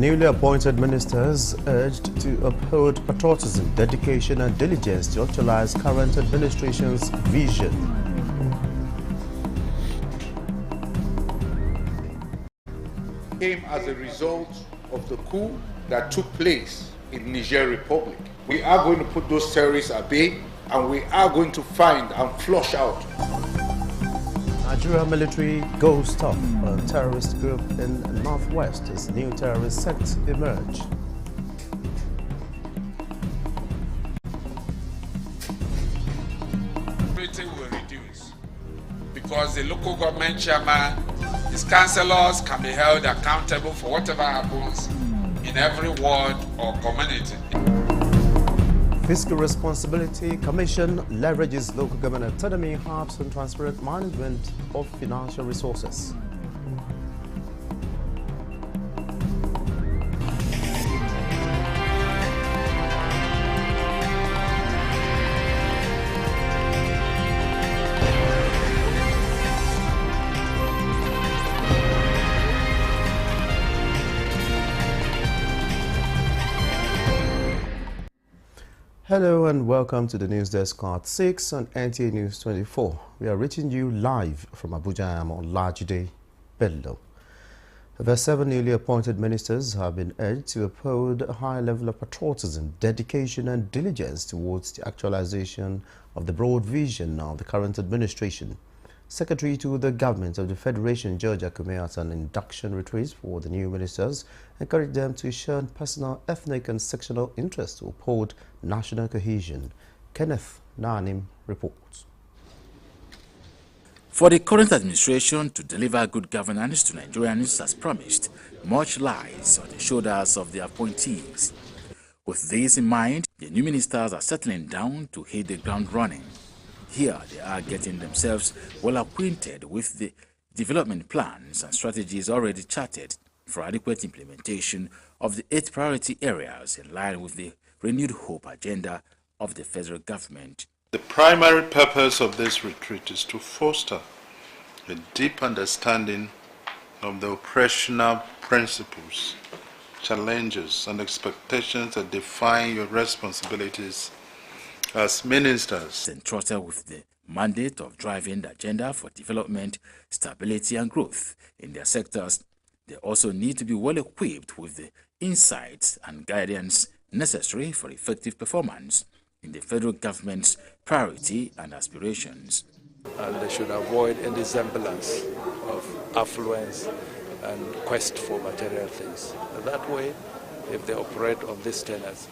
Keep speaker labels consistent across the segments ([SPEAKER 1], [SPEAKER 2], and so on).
[SPEAKER 1] Newly appointed ministers urged to uphold patriotism, dedication and diligence to actualize current administration's vision.
[SPEAKER 2] Came as a result of the coup that took place in Niger Republic. We are going to put those terrorists at bay, and we are going to find and flush out.
[SPEAKER 1] Nigeria military goes tough on terrorist group in northwest as new terrorist sects emerge.
[SPEAKER 3] Rating will reduce because the local government chairman, his councillors can be held accountable for whatever happens in every ward or community.
[SPEAKER 1] Fiscal Responsibility Commission leverages local government autonomy, hubs and transparent management of financial resources. Hello and welcome to the News Desk at 6 on Nta News24. We are reaching you live from Abuja. I am on Lajide Bello. The 7 newly appointed ministers have been urged to uphold a high level of patriotism, dedication and diligence towards the actualization of the broad vision of the current administration. Secretary to the Government of the Federation, George Akume, at an induction retreat for the new ministers, encouraged them to shun personal, ethnic and sectional interests to uphold national cohesion. Nta News reports.
[SPEAKER 4] For the current administration to deliver good governance to Nigerians as promised, much lies on the shoulders of the appointees. With this in mind, the new ministers are settling down to hit the ground running. Here they are getting themselves well acquainted with the development plans and strategies already charted for adequate implementation of the 8 priority areas in line with the renewed hope agenda of the federal government.
[SPEAKER 5] The primary purpose of this retreat is to foster a deep understanding of the operational principles, challenges and expectations that define your responsibilities as ministers.
[SPEAKER 4] Entrusted with the mandate of driving the agenda for development, stability and growth in their sectors, they also need to be well equipped with the insights and guidance necessary for effective performance in the federal government's priority and aspirations.
[SPEAKER 6] And they should avoid any semblance of affluence and quest for material things. And that way, if they operate on these tenets,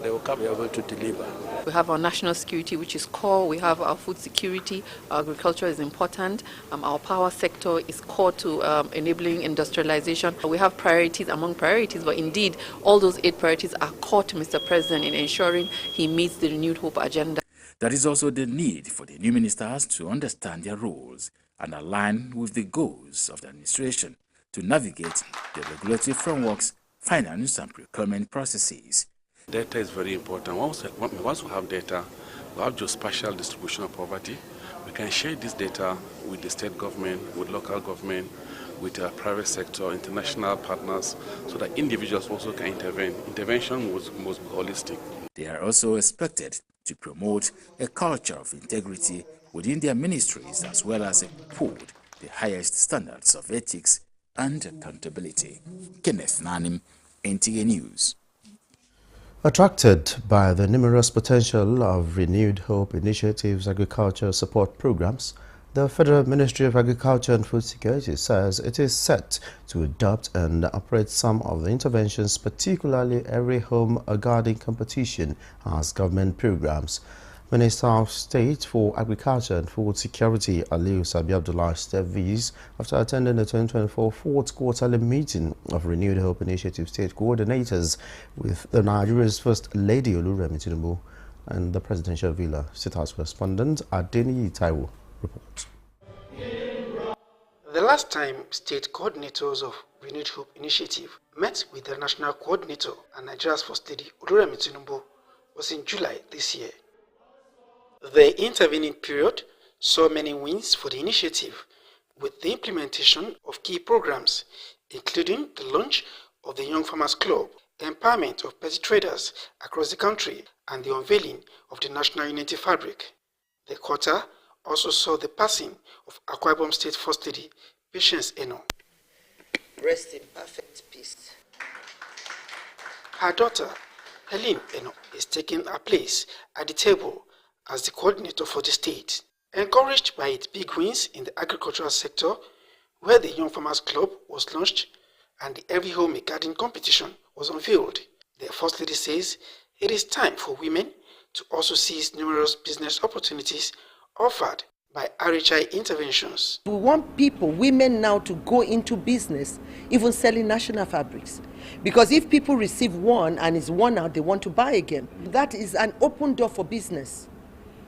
[SPEAKER 6] they will be able to deliver.
[SPEAKER 7] We have our national security, which is core. We have our food security. Our agriculture is important. Our power sector is core to enabling industrialization. We have priorities among priorities, but indeed, all those 8 priorities are core to Mr. President in ensuring he meets the renewed hope agenda.
[SPEAKER 4] There is also the need for the new ministers to understand their roles and align with the goals of the administration to navigate the regulatory frameworks, finance and procurement processes.
[SPEAKER 8] Data is very important. Once we have data, we have geospatial distribution of poverty. We can share this data with the state government, with local government, with our private sector, international partners, so that individuals also can intervene. Intervention must be holistic.
[SPEAKER 4] They are also expected to promote a culture of integrity within their ministries, as well as uphold the highest standards of ethics and accountability. Nta News, Nta News.
[SPEAKER 1] Attracted by the numerous potential of renewed hope initiatives, agriculture support programs, the Federal Ministry of Agriculture and Food Security says it is set to adopt and operate some of the interventions, particularly every home garden competition as government programs. Minister of State for Agriculture and Food Security Aliyu Sabi Abdullah stepped these after attending the 2024 fourth quarterly meeting of Renewed Hope Initiative State Coordinators with the Nigeria's First Lady Oluremi Tinubu and the Presidential Villa. State House correspondent Adeni Taiwo reports.
[SPEAKER 9] The last time state coordinators of Renewed Hope Initiative met with the national coordinator and Nigeria's First Lady Oluremi Tinubu was in July this year. The intervening period saw many wins for the initiative with the implementation of key programs, including the launch of the Young Farmers Club, empowerment of petty traders across the country, and the unveiling of the National Unity Fabric. The quarter also saw the passing of Akwa Ibom State First Lady, Patience Eno. Rest in perfect peace. Her daughter, Helen Eno, is taking her place at the table as the coordinator for the state. Encouraged by its big wins in the agricultural sector, where the Young Farmers Club was launched and the Every Home a Garden competition was unveiled, the First Lady says it is time for women to also seize numerous business opportunities offered by RHI interventions.
[SPEAKER 10] We want people, women now, to go into business, even selling national fabrics. Because if people receive one and it's worn out, they want to buy again. That is an open door for business.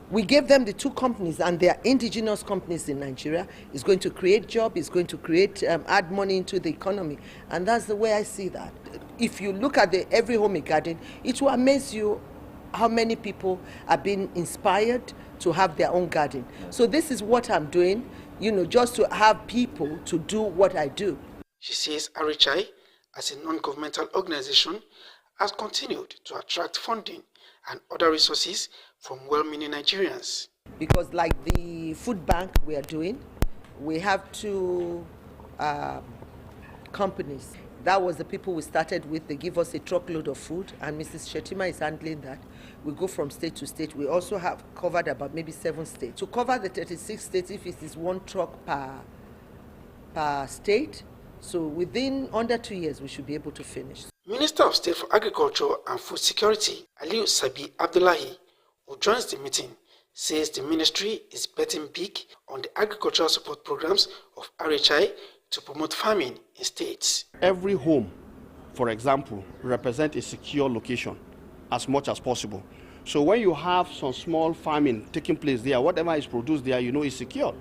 [SPEAKER 10] We gave them the two companies, and they are indigenous companies in Nigeria. It's going to create jobs, it's going to create, add money into the economy. And that's the way I see that. If you look at the Every Home a Garden, it will amaze you how many people are being inspired to have their own garden. So this is what I'm doing, just to have people to do what I do.
[SPEAKER 9] She says RHI, as a non-governmental organization, has continued to attract funding and other resources from well-meaning Nigerians.
[SPEAKER 10] Because like the food bank we are doing, we have two companies. That was the people we started with. They give us a truckload of food, and Mrs. Shetima is handling that. We go from state to state. We also have covered about maybe 7 states. To cover the 36 states, if it is 1 truck per state, so within under 2 years, we should be able to finish.
[SPEAKER 9] Minister of State for Agriculture and Food Security, Aliyu Sabi Abdullahi, who joins the meeting, says the ministry is betting big on the agricultural support programs of RHI to promote farming in states.
[SPEAKER 11] Every home, for example, represents a secure location as much as possible. So when you have some small farming taking place there, whatever is produced there, is secure.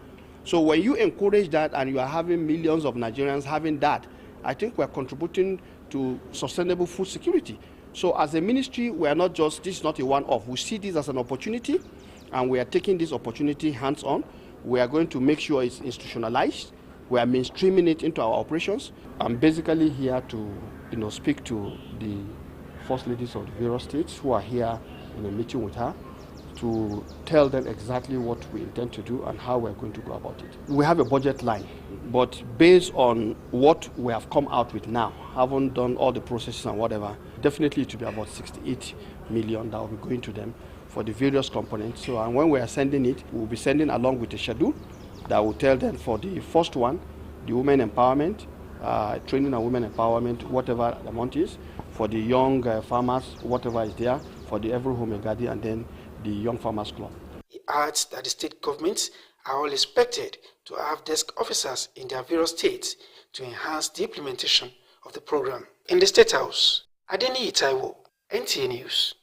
[SPEAKER 11] So when you encourage that and you are having millions of Nigerians having that, I think we are contributing to sustainable food security. So as a ministry, we are not just, this is not a one-off. We see this as an opportunity, and we are taking this opportunity hands-on. We are going to make sure it's institutionalized. We are mainstreaming it into our operations. I'm basically here to speak to the First Ladies of the various states who are here in a meeting with her to tell them exactly what we intend to do and how we're going to go about it. We have a budget line, but based on what we have come out with now, haven't done all the processes and whatever, definitely it will be about 68 million that will be going to them for the various components. So, and when we are sending it, we'll be sending along with a schedule that will tell them for the first one, the women empowerment, training and women empowerment, whatever the amount is, for the young farmers, whatever is there, for the Every Home a Garden, and then the Young Farmers Club.
[SPEAKER 9] He adds that the state governments are all expected to have desk officers in their various states to enhance the implementation of the program. In the State House, Adeni Itaiwo, Nta News.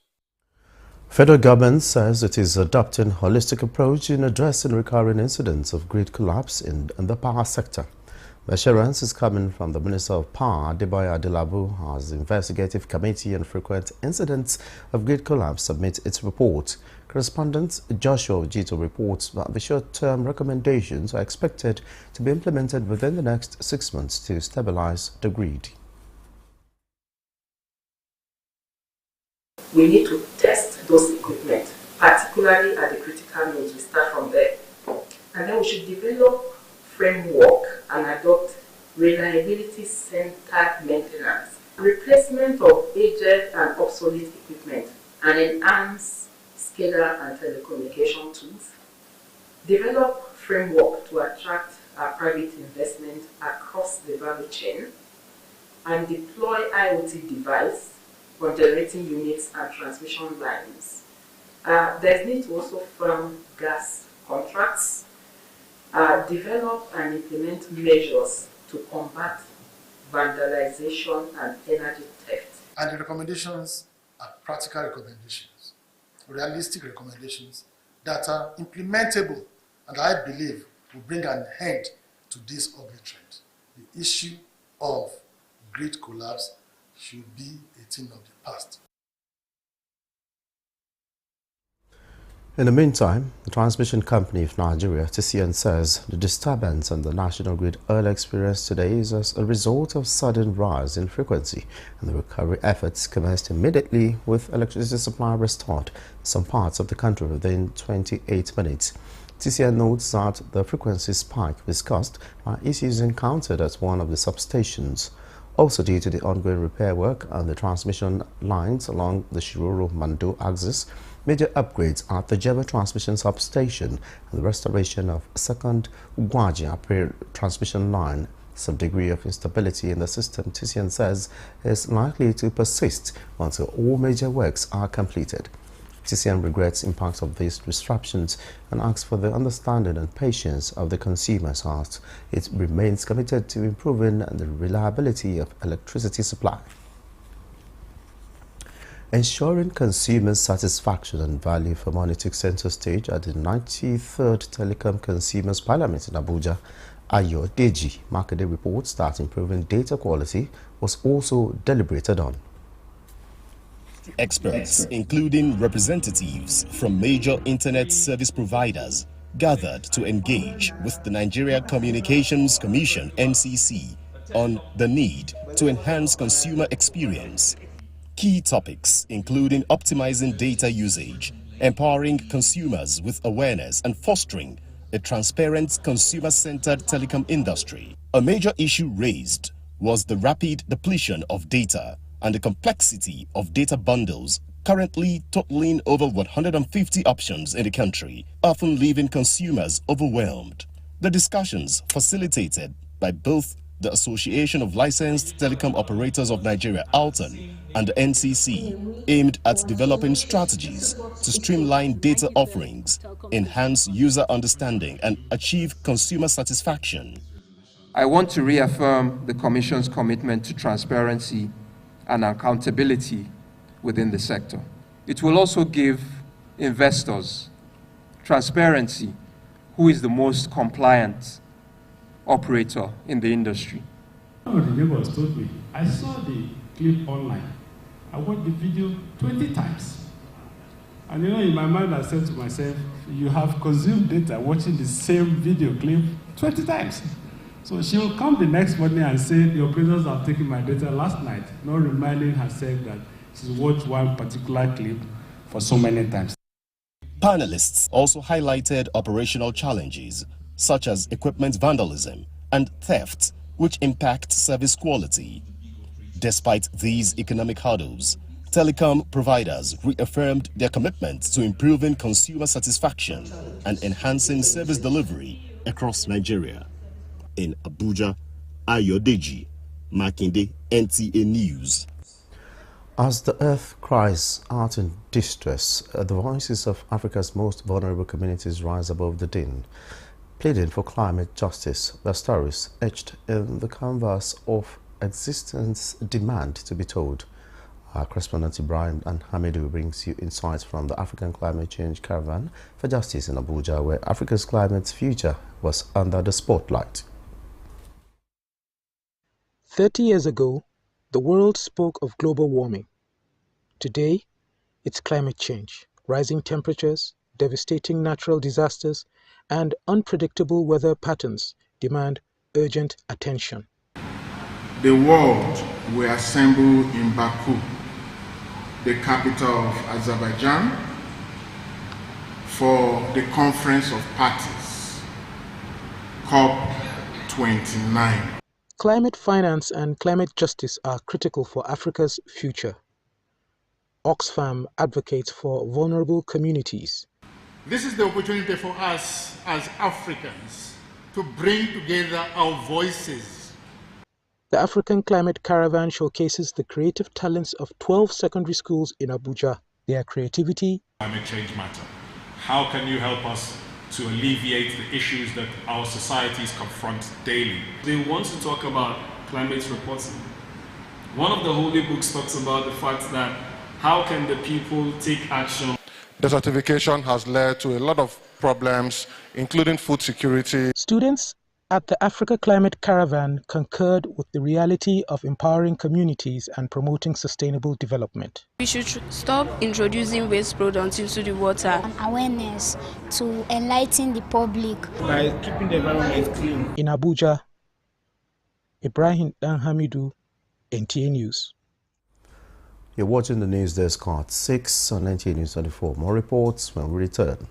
[SPEAKER 1] Federal government says it is adopting a holistic approach in addressing recurring incidents of grid collapse in the power sector. The assurance is coming from the Minister of Power, Adeboye Adelabu, as the Investigative Committee on Frequent Incidents of Grid Collapse submits its report. Correspondent Joshua Ojito reports that the short-term recommendations are expected to be implemented within the next 6 months to stabilize the grid.
[SPEAKER 12] We need to test those equipment, particularly at the critical nodes. We start from there. And then we should develop framework and adopt reliability-centered maintenance, replacement of aged and obsolete equipment, and enhance SCADA and telecommunication tools, develop framework to attract private investment across the value chain, and deploy IoT device for generating units and transmission lines. There's need to also firm gas contracts, develop and implement measures to combat vandalization and energy theft.
[SPEAKER 13] And the recommendations are practical recommendations, realistic recommendations that are implementable and I believe will bring an end to this ugly trend. The issue of grid collapse should be a thing of the past.
[SPEAKER 1] In the meantime, the transmission company of Nigeria, TCN, says the disturbance on the national grid earlier experienced today is as a result of sudden rise in frequency, and the recovery efforts commenced immediately with electricity supply restored in some parts of the country within 28 minutes. TCN notes that the frequency spike was caused by issues encountered at one of the substations. Also, due to the ongoing repair work on the transmission lines along the Shiroro-Mando axis, major upgrades at the Jeba transmission substation and the restoration of second Ugwaji transmission line, some degree of instability in the system, TCN says, is likely to persist until all major works are completed. TCN regrets impact of these disruptions and asks for the understanding and patience of the consumers as it remains committed to improving the reliability of electricity supply. Ensuring consumers' satisfaction and value for money took center stage at the 93rd Telecom Consumers Parliament in Abuja. Ayo Deji Makinde reports that improving data quality was also deliberated on.
[SPEAKER 14] Experts, including representatives from major internet service providers, gathered to engage with the Nigeria Communications Commission (NCC) on the need to enhance consumer experience. Key topics including optimizing data usage, empowering consumers with awareness, and fostering a transparent, consumer-centered telecom industry. A major issue raised was the rapid depletion of data and the complexity of data bundles, currently totaling over 150 options in the country, often leaving consumers overwhelmed. The discussions, facilitated by both the Association of Licensed Telecom Operators of Nigeria, ALTON, and the NCC, aimed at developing strategies to streamline data offerings, enhance user understanding, and achieve consumer satisfaction.
[SPEAKER 15] I want to reaffirm the Commission's commitment to transparency and accountability within the sector. It will also give investors transparency, who is the most compliant operator in the industry.
[SPEAKER 16] One of the neighbors told me, I saw the clip online. I watched the video 20 times. And in my mind I said to myself, you have consumed data watching the same video clip 20 times. So she will come the next morning and say, the operators have taken my data last night, not reminding herself that she's watched one particular clip for so many times.
[SPEAKER 14] Panelists also highlighted operational challenges, such as equipment vandalism and theft, which impact service quality. Despite these economic hurdles, telecom providers reaffirmed their commitment to improving consumer satisfaction and enhancing service delivery across Nigeria. In Abuja, Ayo Deji Makinde, Nta News.
[SPEAKER 1] As the earth cries out in distress, the voices of Africa's most vulnerable communities rise above the din, pleading for climate justice. Their stories etched in the canvas of existence demand to be told. Our correspondent Ibrahim and Hamidu brings you insights from the African Climate Change Caravan for Justice in Abuja, where Africa's climate future was under the spotlight.
[SPEAKER 17] 30 years ago, the world spoke of global warming. Today, it's climate change. Rising temperatures, devastating natural disasters, and unpredictable weather patterns demand urgent attention.
[SPEAKER 2] The world will assemble in Baku, the capital of Azerbaijan, for the Conference of Parties, COP29.
[SPEAKER 17] Climate finance and climate justice are critical for Africa's future. Oxfam advocates for vulnerable communities.
[SPEAKER 2] This is the opportunity for us as Africans to bring together our voices.
[SPEAKER 17] The African Climate Caravan showcases the creative talents of 12 secondary schools in Abuja. Their creativity.
[SPEAKER 18] Climate change matter. How can you help us to alleviate the issues that our societies confront daily?
[SPEAKER 19] They want to talk about climate reporting. One of the holy books talks about the fact that how can the people take action?
[SPEAKER 2] Desertification has led to a lot of problems, including food security.
[SPEAKER 17] Students at the Africa Climate Caravan concurred with the reality of empowering communities and promoting sustainable development.
[SPEAKER 20] We should stop introducing waste products into the water.
[SPEAKER 21] Awareness to enlighten the public
[SPEAKER 17] by keeping the environment clean. In Abuja, Ibrahim Hamidu, Nta News.
[SPEAKER 1] You're watching the news desk at 6 on Nta News24. More reports when we return.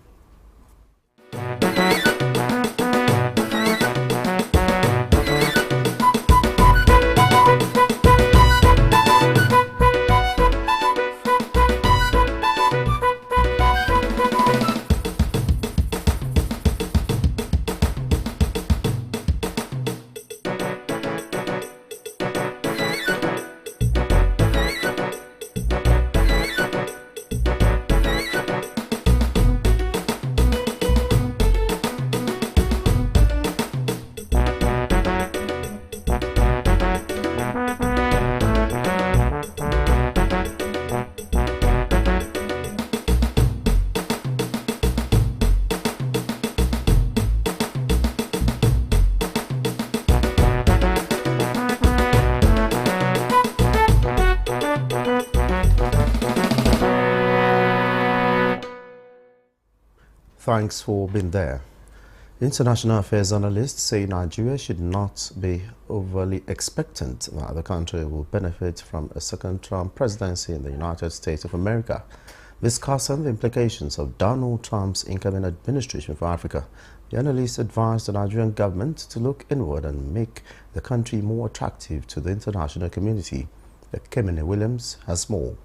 [SPEAKER 1] Thanks for being there. International affairs analysts say Nigeria should not be overly expectant that the country will benefit from a second Trump presidency in the United States of America. Discussing the implications of Donald Trump's incoming administration for Africa, the analysts advised the Nigerian government to look inward and make the country more attractive to the international community. Kemine Williams has more.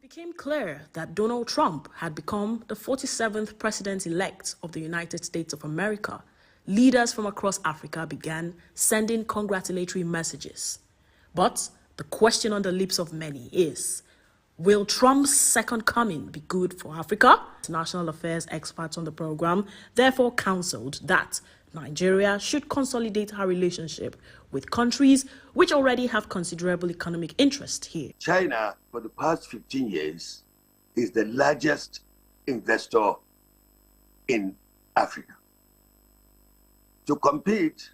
[SPEAKER 22] It became clear that Donald Trump had become the 47th president-elect of the United States of America. Leaders from across Africa began sending congratulatory messages. But the question on the lips of many is, will Trump's second coming be good for Africa? International affairs experts on the program therefore counseled that Nigeria should consolidate her relationship with countries which already have considerable economic interest here.
[SPEAKER 23] China, for the past 15 years, is the largest investor in Africa. To compete,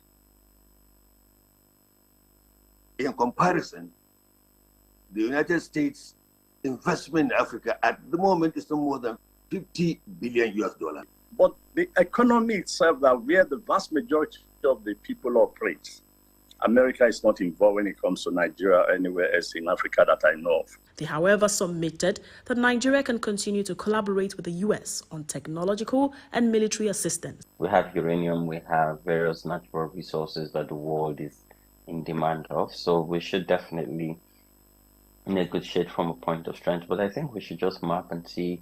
[SPEAKER 23] in comparison, the United States investment in Africa at the moment is no more than $50 billion.
[SPEAKER 24] But the economy itself, that where the vast majority of the people operate, America is not involved when it comes to Nigeria or anywhere else in Africa that I know of.
[SPEAKER 22] They, however, submitted that Nigeria can continue to collaborate with the U.S. on technological and military assistance.
[SPEAKER 25] We have uranium, we have various natural resources that the world is in demand of, so we should definitely negotiate from a point of strength. But I think we should just map and see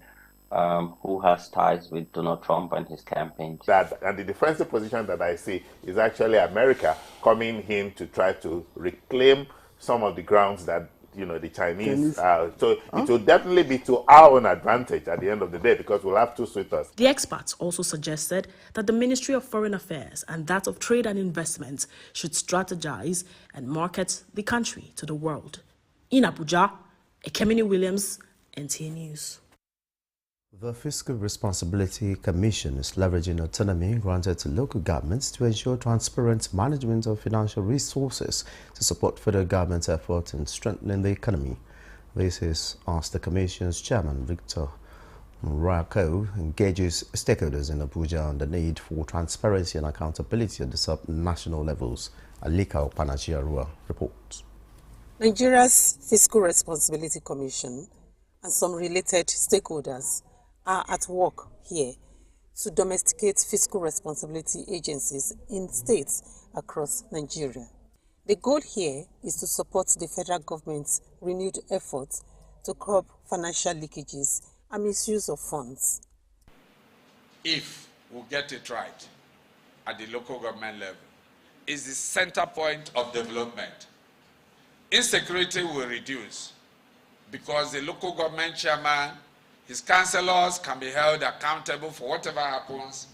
[SPEAKER 25] who has ties with Donald Trump and his campaign.
[SPEAKER 26] And the defensive position that I see is actually America coming in to try to reclaim some of the grounds that, you know, the Chinese so it will definitely be to our own advantage at the end of the day, because we'll have two suitors.
[SPEAKER 22] The experts also suggested that the Ministry of Foreign Affairs and that of Trade and Investment should strategize and market the country to the world. In Abuja, Kemine Williams, Nta News.
[SPEAKER 1] The Fiscal Responsibility Commission is leveraging autonomy granted to local governments to ensure transparent management of financial resources to support federal government's effort in strengthening the economy. This is as the Commission's chairman, Victor Murako, engages stakeholders in Abuja on the need for transparency and accountability at the sub-national levels. Alika Opanachiarua reports.
[SPEAKER 27] Nigeria's Fiscal Responsibility Commission and some related stakeholders are at work here to domesticate fiscal responsibility agencies in states across Nigeria. The goal here is to support the federal government's renewed efforts to curb financial leakages and misuse of funds.
[SPEAKER 3] If we get it right at the local government level, it's the center point of development. Insecurity will reduce because the local government chairman, his councillors can be held accountable for whatever happens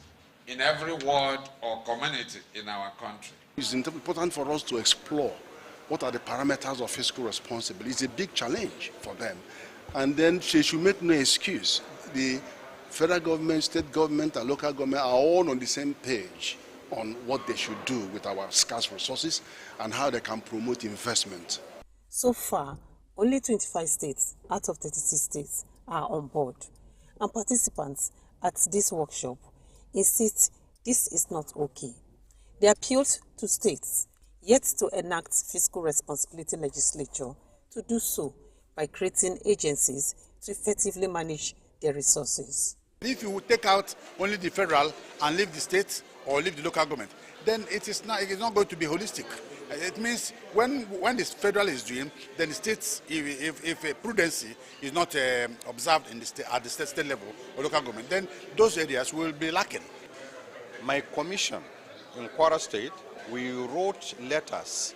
[SPEAKER 3] in every ward or community in our country.
[SPEAKER 28] It's important for us to explore what are the parameters of fiscal responsibility. It's a big challenge for them. And then they should make no excuse. The federal government, state government, and local government are all on the same page on what they should do with our scarce resources and how they can promote investment.
[SPEAKER 27] So far, only 25 states out of 36 states are on board, and participants at this workshop insist this is not okay. They appealed to states yet to enact fiscal responsibility legislation to do so by creating agencies to effectively manage their resources.
[SPEAKER 28] If you would take out only the federal and leave the state or leave the local government, then it is not going to be holistic. It means when the federal is doing, then the states, if a prudency is not observed in the at the state level or local government, then those areas will be lacking.
[SPEAKER 4] My commission in Kwara State, we wrote letters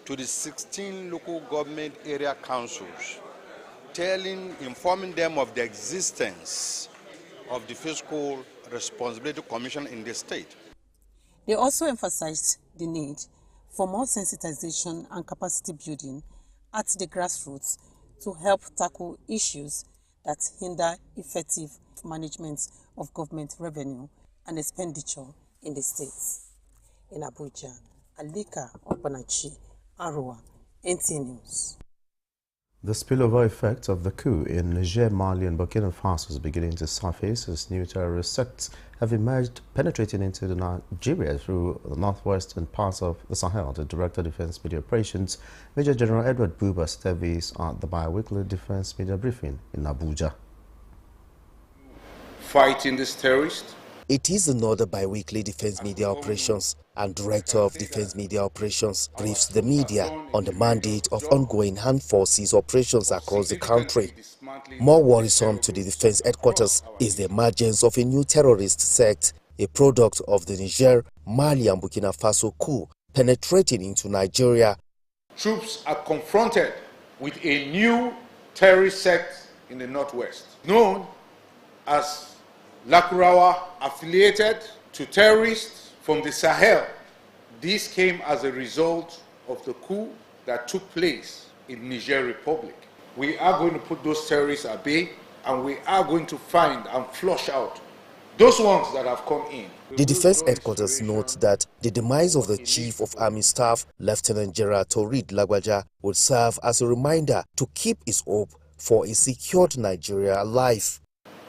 [SPEAKER 4] to the 16 local government area councils, informing them of the existence of the Fiscal Responsibility Commission in the state.
[SPEAKER 27] They also emphasized the need for more sensitization and capacity building at the grassroots to help tackle issues that hinder effective management of government revenue and expenditure in the states. In Abuja, Alika Opanachi, Arua, Nta News.
[SPEAKER 1] The spillover effects of the coup in Niger, Mali and Burkina Faso is beginning to surface as new terrorist sects have emerged, penetrating into Nigeria through the northwestern parts of the Sahel. The Director of Defense Media Operations, Major General Edward Buba, Stevis at the bi-weekly Defense Media Briefing in Abuja.
[SPEAKER 2] Fighting this terrorist.
[SPEAKER 5] It is another bi-weekly Defense Media Operations, and Director of Defense Media Operations briefs the media on the mandate of ongoing armed forces operations across the country. More worrisome to the Defense Headquarters is the emergence of a new terrorist sect, a product of the Niger, Mali and Burkina Faso coup, penetrating into Nigeria.
[SPEAKER 2] Troops are confronted with a new terrorist sect in the northwest, known as Lakurawa, affiliated to terrorists from the Sahel. This came as a result of the coup that took place in Niger Republic. We are going to put those terrorists at bay, and we are going to find and flush out those ones that have come in.
[SPEAKER 5] The Defense Headquarters notes that the demise of the Chief of Army Staff, Lieutenant General Torid Lagbaja, would serve as a reminder to keep his hope for a secured Nigeria alive.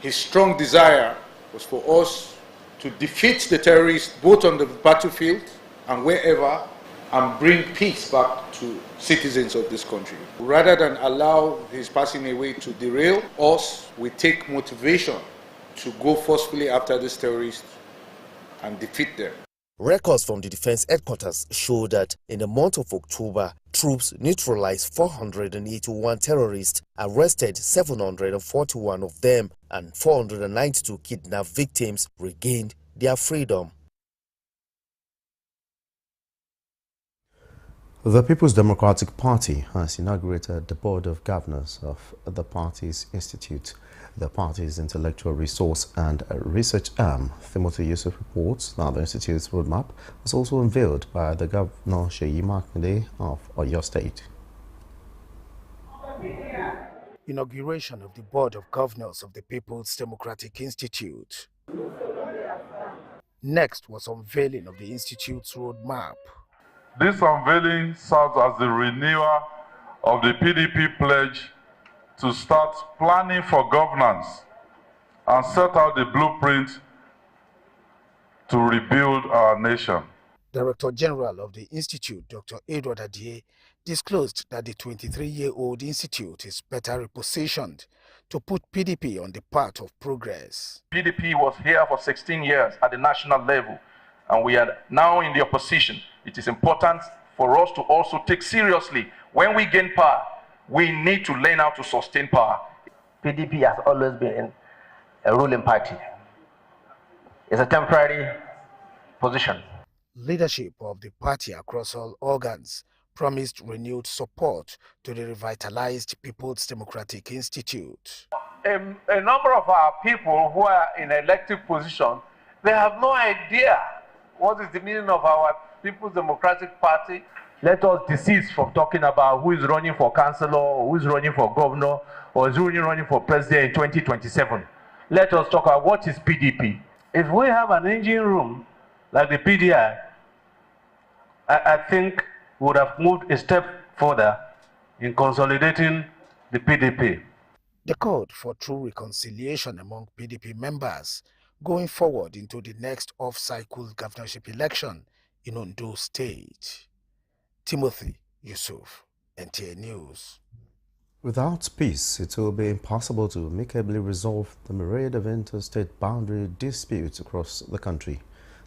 [SPEAKER 2] His strong desire was for us to defeat the terrorists both on the battlefield and wherever, and bring peace back to citizens of this country. Rather than allow his passing away to derail us, we take motivation to go forcefully after these terrorists and defeat them.
[SPEAKER 5] Records from the Defense Headquarters show that in the month of October, troops neutralized 481 terrorists, arrested 741 of them, and 492 kidnapped victims regained their freedom.
[SPEAKER 1] The People's Democratic Party has inaugurated the Board of Governors of the party's institute. The party's intellectual resource and research arm, Timothy Yusuf, reports that the institute's roadmap was also unveiled by the Governor Seyi Makinde of Oyo State.
[SPEAKER 6] Inauguration of the Board of Governors of the People's Democratic Institute. Next was unveiling of the institute's roadmap.
[SPEAKER 7] This unveiling serves as the renewal of the PDP pledge to start planning for governance and set out the blueprint to rebuild our nation.
[SPEAKER 6] Director General of the Institute, Dr. Edward Adie, disclosed that the 23-year-old institute is better repositioned to put PDP on the path of progress.
[SPEAKER 8] PDP was here for 16 years at the national level, and we are now in the opposition. It is important for us to also take seriously when we gain power. We need to learn how to sustain power.
[SPEAKER 9] PDP has always been a ruling party. It's a temporary position.
[SPEAKER 6] Leadership of the party across all organs promised renewed support to the revitalized People's Democratic Institute.
[SPEAKER 8] A number of our people who are in elective position, they have no idea what is the meaning of our People's Democratic Party.
[SPEAKER 9] Let us desist from talking about who is running for councillor, or who is running for governor, or is running for president in 2027. Let us talk about what is PDP. If we have an engine room
[SPEAKER 10] like the PDI, I think would have moved a step further in consolidating the PDP.
[SPEAKER 6] The called for true reconciliation among PDP members going forward into the next off-cycle governorship election in Ondo State. Timothy Yusuf, Nta News.
[SPEAKER 1] Without peace, it will be impossible to amicably resolve the myriad of interstate boundary disputes across the country.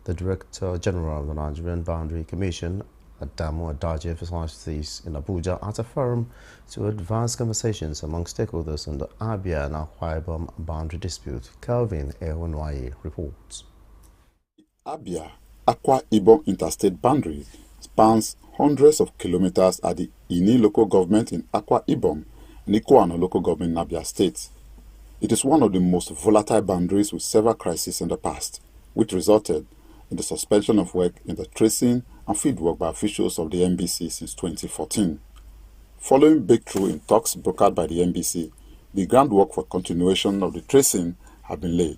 [SPEAKER 1] The Director General of the Nigerian Boundary Commission, Adamu Adaji, emphasized this in Abuja at a forum to advance conversations among stakeholders on the Abia and Akwa Ibom boundary dispute. Kelvin Ehunwaye reports.
[SPEAKER 11] Abia Akwa Ibom interstate boundary spans hundreds of kilometers at the Ini local government in Akwa Ibom and Ikuano local government in Abia State. It is one of the most volatile boundaries with several crises in the past, which resulted in the suspension of work in the tracing and fieldwork by officials of the NBC since 2014. Following breakthrough in talks brokered by the NBC, the groundwork for continuation of the tracing have been laid.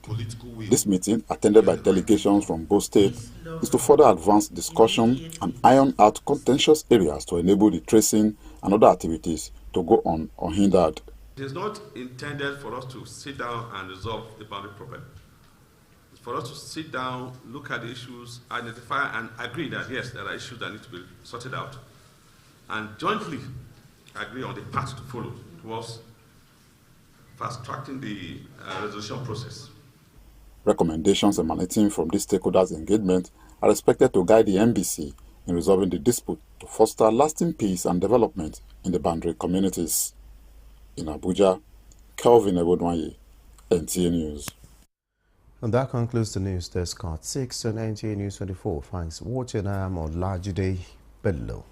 [SPEAKER 11] This meeting, attended by delegations from both states, is to further advance discussion and iron out contentious areas to enable the tracing and other activities to go on unhindered.
[SPEAKER 12] It is not intended for us to sit down and resolve the boundary problem. It's for us to sit down, look at the issues, identify and agree that yes, there are issues that need to be sorted out, and jointly agree on the path to follow towards fast-tracking the resolution process.
[SPEAKER 11] Recommendations emanating from these stakeholders' engagement are expected to guide the NBC in resolving the dispute to foster lasting peace and development in the boundary communities. In Abuja, Kelvin Ehunwaye, Nta News.
[SPEAKER 1] And that concludes the news desk at 6 on Nta News 24. Thanks for watching. I am Olajide Bello.